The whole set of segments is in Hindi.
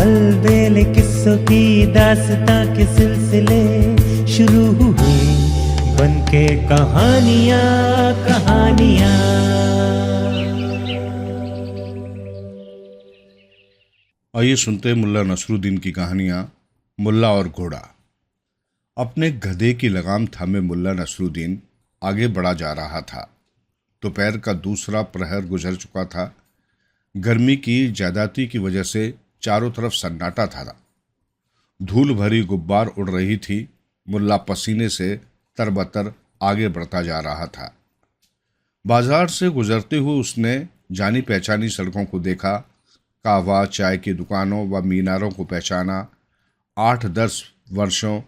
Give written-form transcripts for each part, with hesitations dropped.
अलबेले किस्सों की दास्तां के सिलसिले शुरू हुए बनके कहानियां कहानियां। आइए सुनते हैं मुल्ला नसरुद्दीन की कहानियां मुल्ला और घोड़ा। अपने गधे की लगाम थामे मुल्ला नसरुद्दीन आगे बढ़ा जा रहा था। दोपहर का दूसरा प्रहर गुजर चुका था। गर्मी की ज्यादती की वजह से चारों तरफ सन्नाटा था। धूल भरी गुब्बार उड़ रही थी। मुल्ला पसीने से तरबतर आगे बढ़ता जा रहा था। बाजार से गुजरते हुए उसने जानी पहचानी सड़कों को देखा, कहवा, चाय की दुकानों व मीनारों को पहचाना। 8-10 वर्षों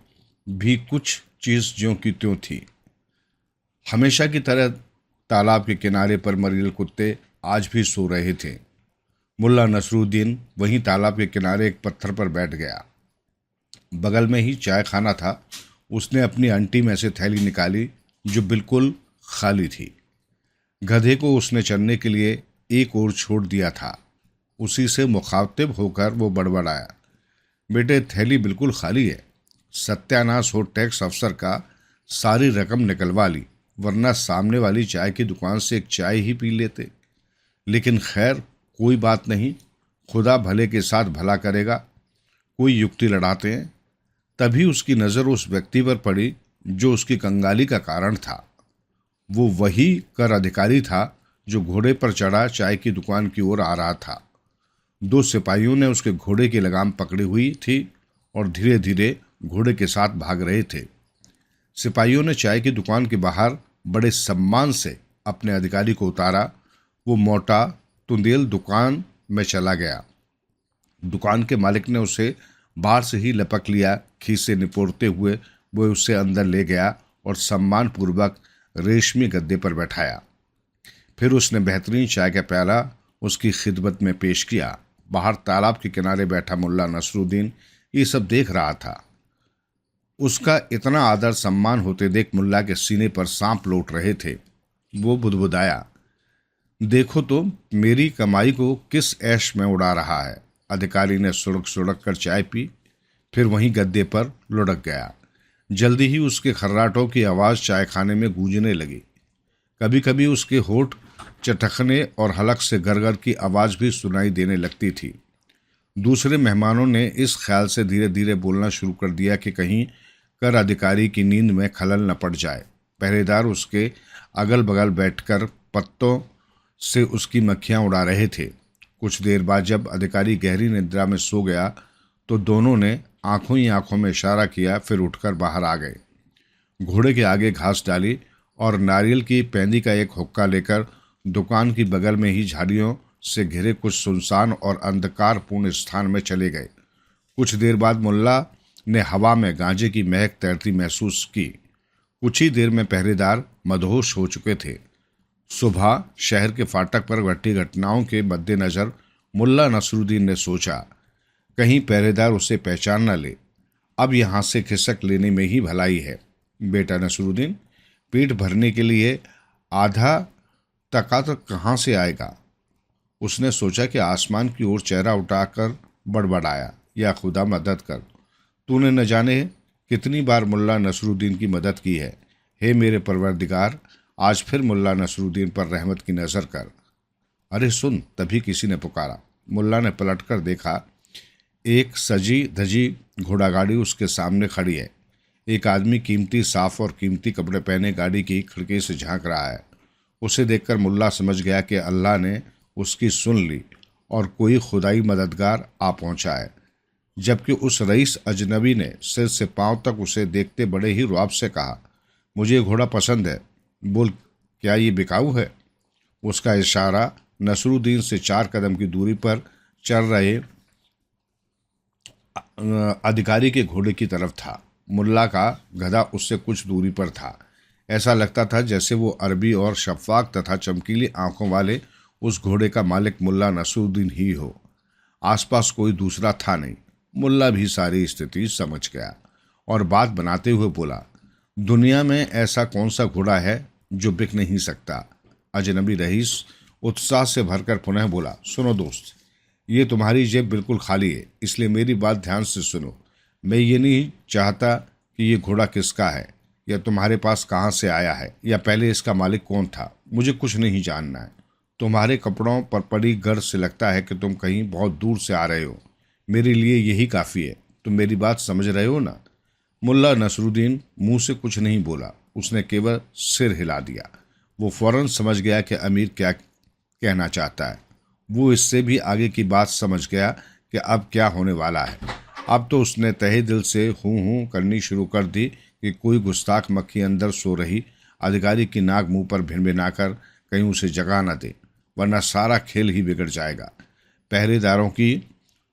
भी कुछ चीज ज्यों की त्यों थी। हमेशा की तरह तालाब के किनारे पर मरील कुत्ते आज भी सो रहे थे। मुल्ला नसरुद्दीन वहीं तालाब के किनारे एक पत्थर पर बैठ गया। बगल में ही चाय खाना था। उसने अपनी अंटी में से थैली निकाली जो बिल्कुल खाली थी। गधे को उसने चरने के लिए एक ओर छोड़ दिया था। उसी से मुखातिब होकर वो बड़बड़ाया, बेटे थैली बिल्कुल खाली है। सत्यानाश हो टैक्स अफसर का, सारी रकम निकलवा ली, वरना सामने वाली चाय की दुकान से एक चाय ही पी लेते। लेकिन खैर कोई बात नहीं, खुदा भले के साथ भला करेगा। कोई युक्ति लड़ाते हैं। तभी उसकी नज़र उस व्यक्ति पर पड़ी जो उसकी कंगाली का कारण था। वो वही कर अधिकारी था जो घोड़े पर चढ़ा चाय की दुकान की ओर आ रहा था। 2 सिपाहियों ने उसके घोड़े की लगाम पकड़ी हुई थी और धीरे धीरे घोड़े के साथ भाग रहे थे। सिपाहियों ने चाय की दुकान के बाहर बड़े सम्मान से अपने अधिकारी को उतारा। वो मोटा तुंदेल दुकान में चला गया। दुकान के मालिक ने उसे बाहर से ही लपक लिया। खीसे निपोड़ते हुए वो उससे अंदर ले गया और सम्मानपूर्वक रेशमी गद्दे पर बैठाया। फिर उसने बेहतरीन चाय का प्याला उसकी खिदमत में पेश किया। बाहर तालाब के किनारे बैठा मुल्ला नसरुद्दीन ये सब देख रहा था। उसका इतना आदर सम्मान होते देख मुल्ला के सीने पर सांप लौट रहे थे। वो बुदबुदाया, देखो तो मेरी कमाई को किस ऐश में उड़ा रहा है। अधिकारी ने सुड़क सुड़क कर चाय पी, फिर वहीं गद्दे पर लुढ़क गया। जल्दी ही उसके खर्राटों की आवाज़ चाय खाने में गूंजने लगी। कभी कभी उसके होठ चटकने और हलक से गरगर की आवाज़ भी सुनाई देने लगती थी। दूसरे मेहमानों ने इस ख्याल से धीरे धीरे बोलना शुरू कर दिया कि कहीं कर अधिकारी की नींद में खलल न पड़ जाए। पहरेदार उसके अगल बगल बैठकर पत्तों से उसकी मक्खियां उड़ा रहे थे। कुछ देर बाद जब अधिकारी गहरी निद्रा में सो गया तो दोनों ने आंखों ही आंखों में इशारा किया, फिर उठकर बाहर आ गए। घोड़े के आगे घास डाली और नारियल की पैंदी का एक हुक्का लेकर दुकान की बगल में ही झाड़ियों से घिरे कुछ सुनसान और अंधकारपूर्ण स्थान में चले गए। कुछ देर बाद मुल्ला ने हवा में गांजे की महक तैरती महसूस की। कुछ ही देर में पहरेदार मदहोश हो चुके थे। सुबह शहर के फाटक पर घटी घटनाओं के मद्देनजर मुल्ला नसरुद्दीन ने सोचा, कहीं पहरेदार उसे पहचान न ले। अब यहाँ से खिसक लेने में ही भलाई है। बेटा नसरुद्दीन, पेट भरने के लिए आधा टका तो कहाँ से आएगा? उसने सोचा कि आसमान की ओर चेहरा उठाकर बड़बड़ाया, या खुदा मदद कर, तूने न जाने कितनी बार मुल्ला नसरुद्दीन की मदद की है। हे मेरे परवरदिगार, आज फिर मुल्ला नसरुद्दीन पर रहमत की नज़र कर। अरे सुन, तभी किसी ने पुकारा। मुल्ला ने पलटकर देखा। एक सजी धजी घोड़ागाड़ी उसके सामने खड़ी है। एक आदमी कीमती साफ और कीमती कपड़े पहने गाड़ी की खिड़की से झांक रहा है। उसे देखकर मुल्ला समझ गया कि अल्लाह ने उसकी सुन ली और कोई खुदाई मददगार आ पहुंचा है। जबकि उस रईस अजनबी ने सिर से पांव तक उसे देखते बड़े ही रुआब से कहा, मुझे घोड़ा पसंद है, बोल क्या ये बिकाऊ है? उसका इशारा नसरुद्दीन से 4 कदम की दूरी पर चल रहे अधिकारी के घोड़े की तरफ था। मुल्ला का गधा उससे कुछ दूरी पर था। ऐसा लगता था जैसे वो अरबी और शफाक तथा चमकीली आंखों वाले उस घोड़े का मालिक मुल्ला नसरुद्दीन ही हो। आसपास कोई दूसरा था नहीं। मुल्ला भी सारी स्थिति समझ गया और बात बनाते हुए बोला, दुनिया में ऐसा कौन सा घोड़ा है जो बिक नहीं सकता? अजनबी रईस उत्साह से भरकर पुनः बोला, सुनो दोस्त, ये तुम्हारी जेब बिल्कुल खाली है, इसलिए मेरी बात ध्यान से सुनो। मैं ये नहीं चाहता कि ये घोड़ा किसका है या तुम्हारे पास कहाँ से आया है या पहले इसका मालिक कौन था। मुझे कुछ नहीं जानना है। तुम्हारे कपड़ों पर पड़ी गर्द से लगता है कि तुम कहीं बहुत दूर से आ रहे हो। मेरे लिए यही काफ़ी है। तुम मेरी बात समझ रहे हो ना? मुल्ला नसरुद्दीन मुंह से कुछ नहीं बोला, उसने केवल सिर हिला दिया। वो फौरन समझ गया कि अमीर क्या कहना चाहता है। वो इससे भी आगे की बात समझ गया कि अब क्या होने वाला है। अब तो उसने तहे दिल से हूँ हूँ करनी शुरू कर दी कि कोई गुस्ताख मक्खी अंदर सो रही अधिकारी की नाक मुंह पर भिनभिना कर कहीं उसे जगा न दे, वरना सारा खेल ही बिगड़ जाएगा। पहरेदारों की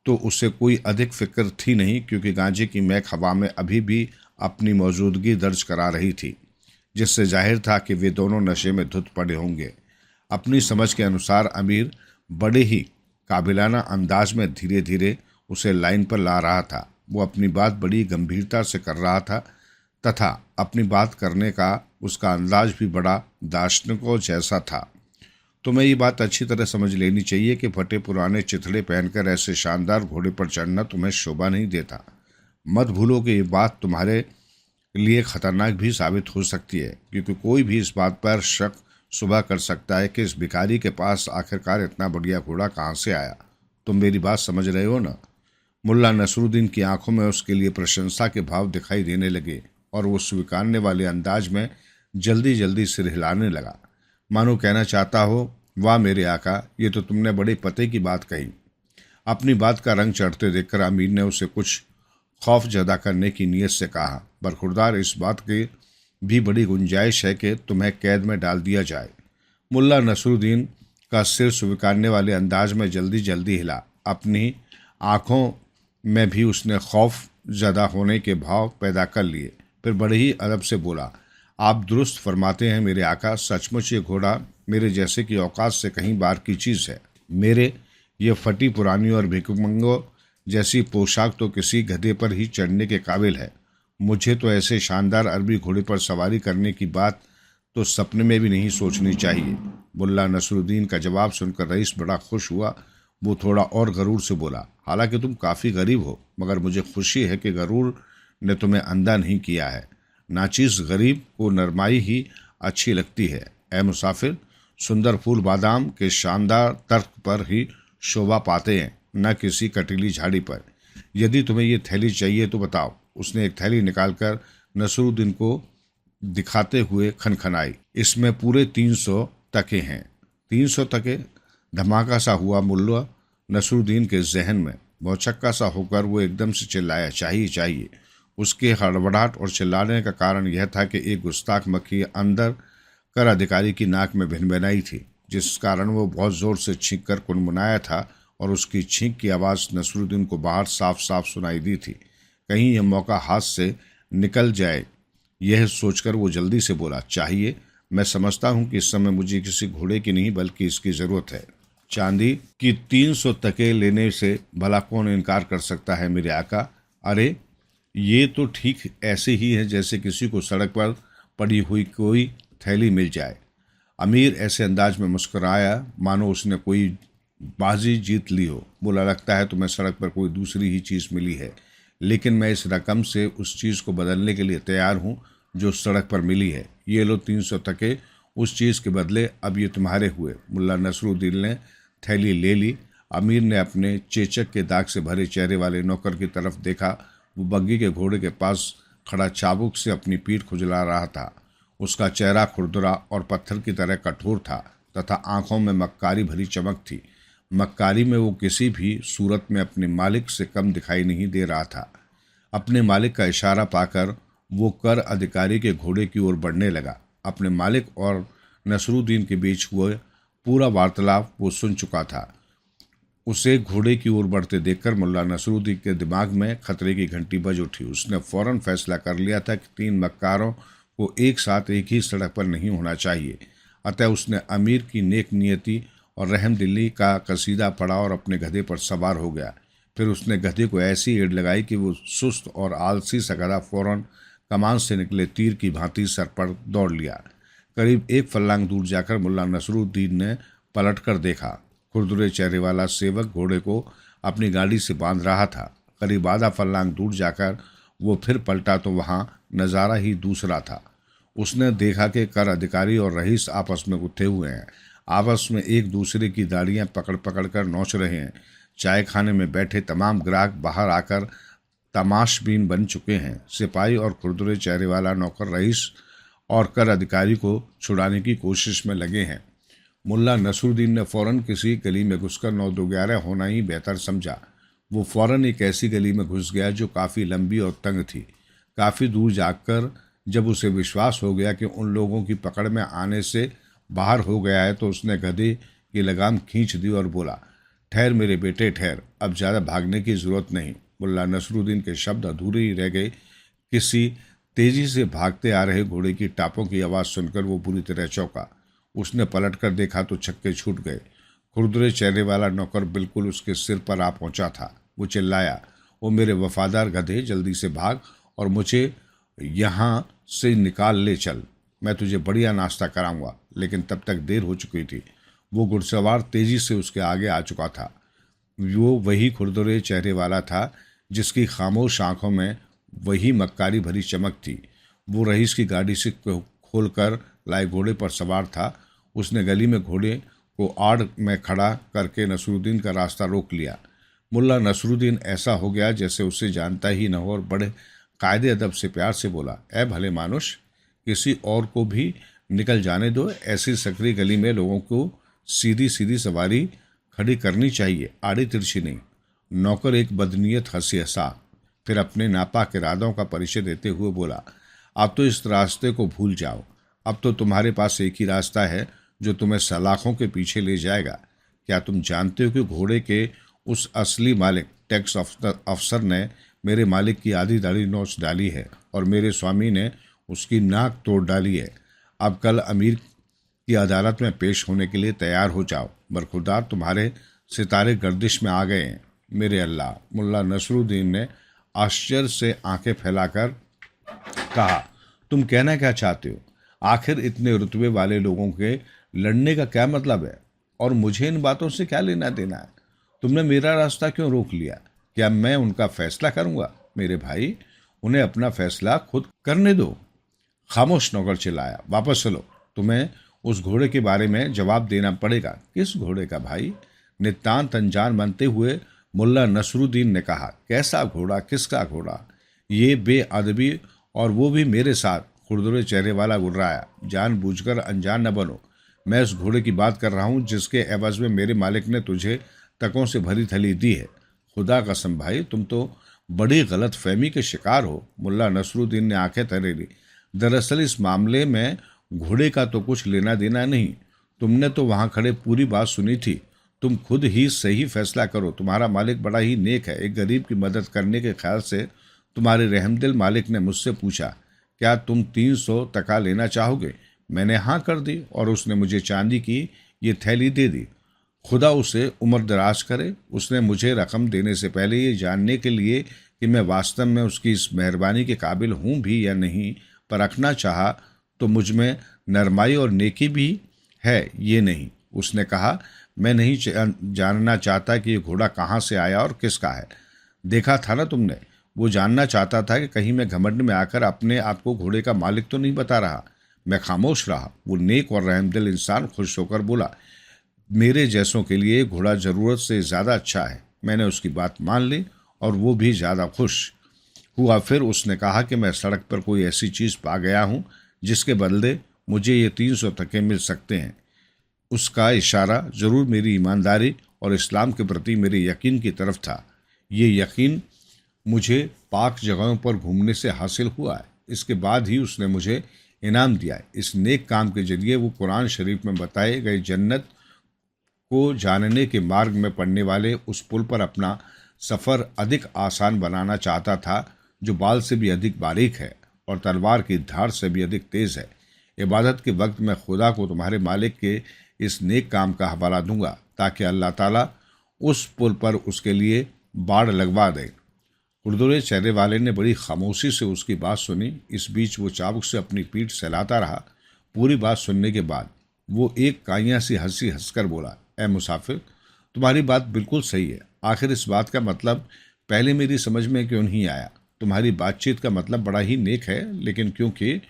तो उससे कोई अधिक फिक्र थी नहीं, क्योंकि गांजे की महक हवा में अभी भी अपनी मौजूदगी दर्ज करा रही थी, जिससे जाहिर था कि वे दोनों नशे में धुत पड़े होंगे। अपनी समझ के अनुसार अमीर बड़े ही काबिलाना अंदाज में धीरे धीरे उसे लाइन पर ला रहा था। वो अपनी बात बड़ी गंभीरता से कर रहा था तथा अपनी बात करने का उसका अंदाज भी बड़ा दार्शनिकों जैसा था। तुम्हें ये बात अच्छी तरह समझ लेनी चाहिए कि फटे पुराने चिथड़े पहनकर ऐसे शानदार घोड़े पर चढ़ना तुम्हें शोभा नहीं देता। मत भूलो कि ये बात तुम्हारे लिए खतरनाक भी साबित हो सकती है, क्योंकि कोई भी इस बात पर शक सुबह कर सकता है कि इस भिखारी के पास आखिरकार इतना बढ़िया घोड़ा कहाँ से आया। तुम मेरी बात समझ रहे हो ना? मुल्ला नसरुद्दीन की आंखों में उसके लिए प्रशंसा के भाव दिखाई देने लगे और वो स्वीकारने वाले अंदाज में जल्दी जल्दी सिर हिलाने लगा, मानो कहना चाहता हो, वाह मेरे आका, ये तो तुमने बड़े पते की बात कही। अपनी बात का रंग चढ़ते देखकर अमीर ने उसे कुछ खौफ ज़दा करने की नीयत से कहा, बरखुरदार, इस बात की भी बड़ी गुंजाइश है कि तुम्हें कैद में डाल दिया जाए। मुल्ला नसरुद्दीन का सिर स्वीकारने वाले अंदाज में जल्दी जल्दी हिला। अपनी आंखों में भी उसने खौफ ज़दा होने के भाव पैदा कर लिए। फिर बड़े ही अदब से बोला, आप दुरुस्त फरमाते हैं मेरे आका, सचमुच ये घोड़ा मेरे जैसे की औकात से कहीं बाहर की चीज़ है। मेरे ये फटी पुरानी और भिखमंगों जैसी पोशाक तो किसी गधे पर ही चढ़ने के काबिल है। मुझे तो ऐसे शानदार अरबी घोड़े पर सवारी करने की बात तो सपने में भी नहीं सोचनी चाहिए। मुल्ला नसरुद्दीन का जवाब सुनकर रईस बड़ा खुश हुआ। वो थोड़ा और गरूर से बोला, हालांकि तुम काफ़ी गरीब हो, मगर मुझे खुशी है कि गरूर ने तुम्हें अंधा नहीं किया है। नाचीज गरीब को नरमाई ही अच्छी लगती है। ए मुसाफिर, सुंदर फूल बादाम के शानदार तर्क पर ही शोभा पाते हैं, न किसी कटीली झाड़ी पर। यदि तुम्हें ये थैली चाहिए तो बताओ। उसने एक थैली निकालकर नसरुद्दीन को दिखाते हुए खनखनाई। इसमें पूरे 300 तके हैं। 300 तके? धमाका सा हुआ मुल्ला नसरुद्दीन के जहन में। भौचक्का सा होकर वो एकदम से चिल्लाया, चाहिए चाहिए। उसके हड़बड़ाहट और चिल्लाने का कारण यह था कि एक गुस्ताख मक्खी अंदर कर अधिकारी की नाक में भिनभिनाई थी, जिस कारण वो बहुत ज़ोर से छींक कर कुनमुनाया था और उसकी छींक की आवाज़ नसरुद्दीन को बाहर साफ साफ सुनाई दी थी। कहीं यह मौका हाथ से निकल जाए, यह सोचकर वो जल्दी से बोला, चाहिए। मैं समझता हूँ कि इस समय मुझे किसी घोड़े की नहीं बल्कि इसकी ज़रूरत है। चांदी की 300 तके लेने से भला कौन इनकार कर सकता है मेरे आका? अरे ये तो ठीक ऐसे ही है जैसे किसी को सड़क पर पड़ी हुई कोई थैली मिल जाए। अमीर ऐसे अंदाज में मुस्कुराया मानो उसने कोई बाजी जीत ली हो। बोला, लगता है तुम्हें सड़क पर कोई दूसरी ही चीज़ मिली है, लेकिन मैं इस रकम से उस चीज़ को बदलने के लिए तैयार हूँ जो सड़क पर मिली है। ये लो 300 तके उस चीज़ के बदले, अब ये तुम्हारे हुए। मुल्ला नसरुद्दीन ने थैली ले ली। अमीर ने अपने चेचक के दाग से भरे चेहरे वाले नौकर की तरफ देखा। वो बग्घी के घोड़े के पास खड़ा चाबुक से अपनी पीठ खुजला रहा था। उसका चेहरा खुरदुरा और पत्थर की तरह कठोर था तथा आंखों में मक्कारी भरी चमक थी। मक्कारी में वो किसी भी सूरत में अपने मालिक से कम दिखाई नहीं दे रहा था। अपने मालिक का इशारा पाकर वो कर अधिकारी के घोड़े की ओर बढ़ने लगा। अपने मालिक और नसरुद्दीन के बीच हुए पूरा वार्तालाप वो सुन चुका था। उसे घोड़े की ओर बढ़ते देखकर मुल्ला नसरुद्दीन के दिमाग में खतरे की घंटी बज उठी। उसने फौरन फैसला कर लिया था कि 3 मक्कारों को एक साथ एक ही सड़क पर नहीं होना चाहिए। अतः उसने अमीर की नेक नियति और रहमदिली का कसीदा पढ़ा और अपने गधे पर सवार हो गया। फिर उसने गधे को ऐसी एड़ लगाई कि वो सुस्त और आलसी सा गधा फौरन कमान से निकले तीर की भांति सर पर दौड़ लिया। करीब 1 फर्लांग दूर जाकर मुल्ला नसरुद्दीन ने पलट कर देखा खुरदुरे चेहरे वाला सेवक घोड़े को अपनी गाड़ी से बांध रहा था। करीब आधा फर्लांग दूर जाकर वो फिर पलटा तो वहां नज़ारा ही दूसरा था। उसने देखा कि कर अधिकारी और रईस आपस में गुत्थे हुए हैं, आपस में एक दूसरे की दाढ़ियां पकड़ पकड़ कर नोच रहे हैं। चाय खाने में बैठे तमाम ग्राहक बाहर आकर तमाशबीन बन चुके हैं। सिपाही और खुरदुरे चेहरे वाला नौकर रईस और कर अधिकारी को छुड़ाने की कोशिश में लगे हैं। मुल्ला नसरुद्दीन ने फौरन किसी गली में घुसकर 9-2-11 होना ही बेहतर समझा। वो फौरन एक ऐसी गली में घुस गया जो काफ़ी लंबी और तंग थी। काफ़ी दूर जाकर जब उसे विश्वास हो गया कि उन लोगों की पकड़ में आने से बाहर हो गया है तो उसने गधे की लगाम खींच दी और बोला, ठहर मेरे बेटे ठहर, अब ज़्यादा भागने की ज़रूरत नहीं। मुल्ला नसरुद्दीन के शब्द अधूरे ही रह गए। किसी तेज़ी से भागते आ रहे घोड़े की टापों की आवाज़ सुनकर वो बुरी तरह चौंका। उसने पलट कर देखा तो छक्के छूट गए। खुरदुरे चेहरे वाला नौकर बिल्कुल उसके सिर पर आ पहुंचा था। वो चिल्लाया, वो मेरे वफादार गधे, जल्दी से भाग और मुझे यहाँ से निकाल ले चल, मैं तुझे बढ़िया नाश्ता कराऊंगा। लेकिन तब तक देर हो चुकी थी। वो घुड़सवार तेजी से उसके आगे आ चुका था। वो वही खुरदुरे चेहरे वाला था जिसकी खामोश आंखों में वही मक्कारी भरी चमक थी। वो रईस की गाड़ी से खोलकर लाए घोड़े पर सवार था। उसने गली में घोड़े को आड़ में खड़ा करके नसरुद्दीन का रास्ता रोक लिया। मुल्ला नसरुद्दीन ऐसा हो गया जैसे उसे जानता ही न हो और बड़े कायदे अदब से प्यार से बोला, ए भले मानुष, किसी और को भी निकल जाने दो। ऐसी सकरी गली में लोगों को सीधी सीधी सवारी खड़ी करनी चाहिए, आड़ी तिरछी नहीं। नौकर एक बदनीयत हंसी हंसा, फिर अपने नापाक इरादों का परिचय देते हुए बोला, अब तो इस रास्ते को भूल जाओ। अब तो तुम्हारे पास एक ही रास्ता है जो तुम्हें सलाखों के पीछे ले जाएगा। क्या तुम जानते हो कि घोड़े के उस असली मालिक टैक्स अफसर ने मेरे मालिक की आधी दाढ़ी नोच डाली है और मेरे स्वामी ने उसकी नाक तोड़ डाली है। अब कल अमीर की अदालत में पेश होने के लिए तैयार हो जाओ, बरखुरदार तुम्हारे सितारे गर्दिश में आ गए हैं। मेरे अल्लाह, मुल्ला नसरुद्दीन ने आश्चर्य से आंखें फैलाकर कहा, तुम कहना क्या चाहते हो? आखिर इतने रुतबे वाले लोगों के लड़ने का क्या मतलब है और मुझे इन बातों से क्या लेना देना है? तुमने मेरा रास्ता क्यों रोक लिया? क्या मैं उनका फैसला करूंगा? मेरे भाई, उन्हें अपना फैसला खुद करने दो। खामोश, नौकर चिल्लाया, वापस चलो, तुम्हें उस घोड़े के बारे में जवाब देना पड़ेगा। किस घोड़े का भाई? नितांत अनजान बनते हुए मुल्ला नसरुद्दीन ने कहा, कैसा घोड़ा, किसका घोड़ा? ये बेअदबी, और वो भी मेरे साथ। खुरदुरे चेहरे वाला गुर्राया, जानबूझकर अनजान न बनो। मैं उस घोड़े की बात कर रहा हूँ जिसके एवज में मेरे मालिक ने तुझे तकों से भरी थैली दी है। खुदा कसम भाई, तुम तो बड़ी गलत फहमी के शिकार हो। मुल्ला नसरुद्दीन ने आंखें तरे ली। दरअसल इस मामले में घोड़े का तो कुछ लेना देना नहीं। तुमने तो वहां खड़े पूरी बात सुनी थी। तुम खुद ही सही फैसला करो। तुम्हारा मालिक बड़ा ही नेक है। एक गरीब की मदद करने के ख्याल से तुम्हारे रहमदिल मालिक ने मुझसे पूछा, क्या तुम 300 टका लेना चाहोगे? मैंने हाँ कर दी और उसने मुझे चांदी की ये थैली दे दी। खुदा उसे उम्र दराज करे। उसने मुझे रकम देने से पहले ये जानने के लिए कि मैं वास्तव में उसकी इस मेहरबानी के काबिल हूँ भी या नहीं परखना चाहा तो मुझ में नरमाई और नेकी भी है ये नहीं। उसने कहा, मैं नहीं जानना चाहता कि ये घोड़ा कहाँ से आया और किसका है। देखा था ना तुमने? वो जानना चाहता था कि कहीं मैं घमंड में आकर अपने आप को घोड़े का मालिक तो नहीं बता रहा। मैं खामोश रहा। वो नेक और रहमदिल इंसान खुश होकर बोला, मेरे जैसों के लिए घोड़ा ज़रूरत से ज़्यादा अच्छा है। मैंने उसकी बात मान ली और वो भी ज़्यादा खुश हुआ। फिर उसने कहा कि मैं सड़क पर कोई ऐसी चीज़ पा गया हूँ जिसके बदले मुझे ये 300 टके मिल सकते हैं। उसका इशारा ज़रूर मेरी ईमानदारी और इस्लाम के प्रति मेरे यकीन की तरफ था। ये यकीन मुझे पाक जगहों पर घूमने से हासिल हुआ है। इसके बाद ही उसने मुझे इनाम दिया है। इस नेक काम के जरिए वो कुरान शरीफ में बताए गए जन्नत को जानने के मार्ग में पड़ने वाले उस पुल पर अपना सफ़र अधिक आसान बनाना चाहता था, जो बाल से भी अधिक बारीक है और तलवार की धार से भी अधिक तेज़ है। इबादत के वक्त मैं खुदा को तुम्हारे मालिक के इस नेक काम का हवाला दूंगा ताकि अल्लाह ताला उस पुल पर उसके लिए बाड़ लगवा दे। खुरदुरे चेहरे वाले ने बड़ी खामोशी से उसकी बात सुनी। इस बीच वो चाबुक से अपनी पीठ सहलाता रहा। पूरी बात सुनने के बाद वो एक काइयाँ सी हंसी हंसकर बोला, ए मुसाफिर, तुम्हारी बात बिल्कुल सही है। आखिर इस बात का मतलब पहले मेरी समझ में क्यों नहीं आया? तुम्हारी बातचीत का मतलब बड़ा ही नेक है, लेकिन क्योंकि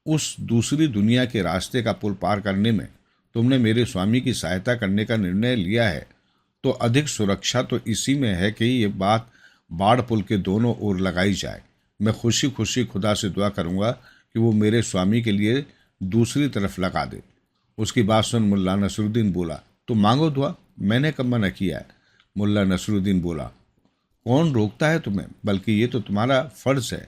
उस दूसरी दुनिया के रास्ते का पुल पार करने में तुमने मेरे स्वामी की सहायता करने का निर्णय लिया है, तो अधिक सुरक्षा तो इसी में है कि ये बात बाढ़ पुल के दोनों ओर लगाई जाए। मैं खुशी खुशी खुदा से दुआ करूंगा कि वो मेरे स्वामी के लिए दूसरी तरफ लगा दे। उसकी बात सुन मुल्ला नसरुद्दीन बोला, तो मांगो दुआ, मैंने कब मना किया है? मुल्ला नसरुद्दीन बोला, कौन रोकता है तुम्हें? बल्कि ये तो तुम्हारा फर्ज है।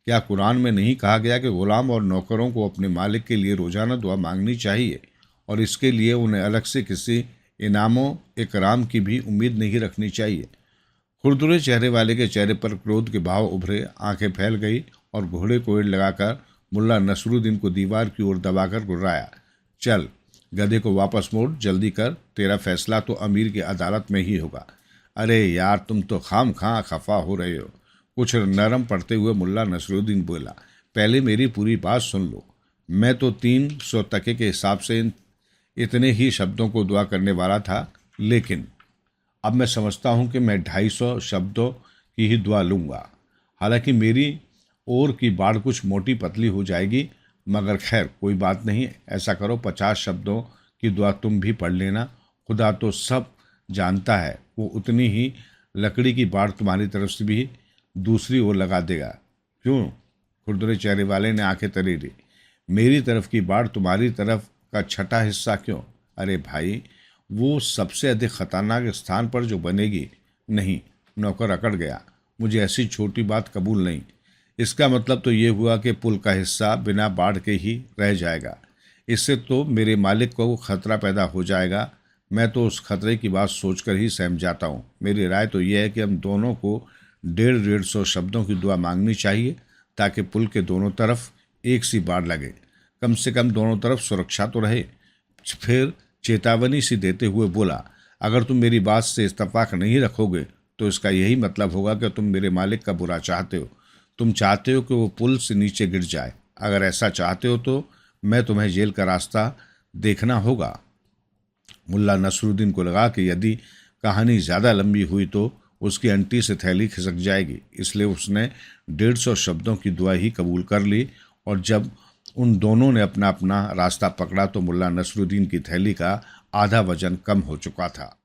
क्या कुरान में नहीं कहा गया कि गुलाम और नौकरों को अपने मालिक के लिए रोजाना दुआ मांगनी चाहिए और इसके लिए उन्हें अलग से किसी इनामों इकराम की भी उम्मीद नहीं रखनी चाहिए? खुरदुरे चेहरे वाले के चेहरे पर क्रोध के भाव उभरे, आंखें फैल गई और घोड़े को एड़ लगाकर मुल्ला नसरुद्दीन को दीवार की ओर दबाकर गुर्राया, चल गधे को वापस मोड़, जल्दी कर, तेरा फैसला तो अमीर की अदालत में ही होगा। अरे यार, तुम तो खाम खां खफा हो रहे हो। कुछ नरम पड़ते हुए मुल्ला नसरुद्दीन बोला, पहले मेरी पूरी बात सुन लो। मैं तो 300 टके के हिसाब से इतने ही शब्दों को दुआ करने वाला था, लेकिन अब मैं समझता हूं कि मैं 250 शब्दों की ही दुआ लूंगा। हालांकि मेरी ओर की बाढ़ कुछ मोटी पतली हो जाएगी, मगर खैर कोई बात नहीं। ऐसा करो, 50 शब्दों की दुआ तुम भी पढ़ लेना। खुदा तो सब जानता है, वो उतनी ही लकड़ी की बाढ़ तुम्हारी तरफ से भी दूसरी ओर लगा देगा। क्यों? खुरदुरे चेहरे वाले ने आंखें तरी ली। मेरी तरफ की बाढ़ तुम्हारी तरफ का छठा हिस्सा क्यों? अरे भाई, वो सबसे अधिक खतरनाक स्थान पर जो बनेगी। नहीं, नौकर अकड़ गया, मुझे ऐसी छोटी बात कबूल नहीं। इसका मतलब तो ये हुआ कि पुल का हिस्सा बिना बाढ़ के ही रह जाएगा। इससे तो मेरे मालिक को खतरा पैदा हो जाएगा। मैं तो उस खतरे की बात सोचकर ही सहम जाता हूँ। मेरी राय तो यह है कि हम दोनों को 150 शब्दों की दुआ मांगनी चाहिए, ताकि पुल के दोनों तरफ एक सी बाढ़ लगे। कम से कम दोनों तरफ सुरक्षा तो रहे। फिर चेतावनी सी देते हुए बोला, अगर तुम मेरी बात से इत्तेफाक नहीं रखोगे तो इसका यही मतलब होगा कि तुम मेरे मालिक का बुरा चाहते हो। तुम चाहते हो कि वो पुल से नीचे गिर जाए। अगर ऐसा चाहते हो तो मैं तुम्हें जेल का रास्ता देखना होगा। मुल्ला नसरुद्दीन को लगा कि यदि कहानी ज़्यादा लंबी हुई तो उसकी अंटी से थैली खिसक जाएगी, इसलिए उसने 150 शब्दों की दुआ ही कबूल कर ली। और जब उन दोनों ने अपना अपना रास्ता पकड़ा तो मुल्ला नसरुद्दीन की थैली का आधा वजन कम हो चुका था।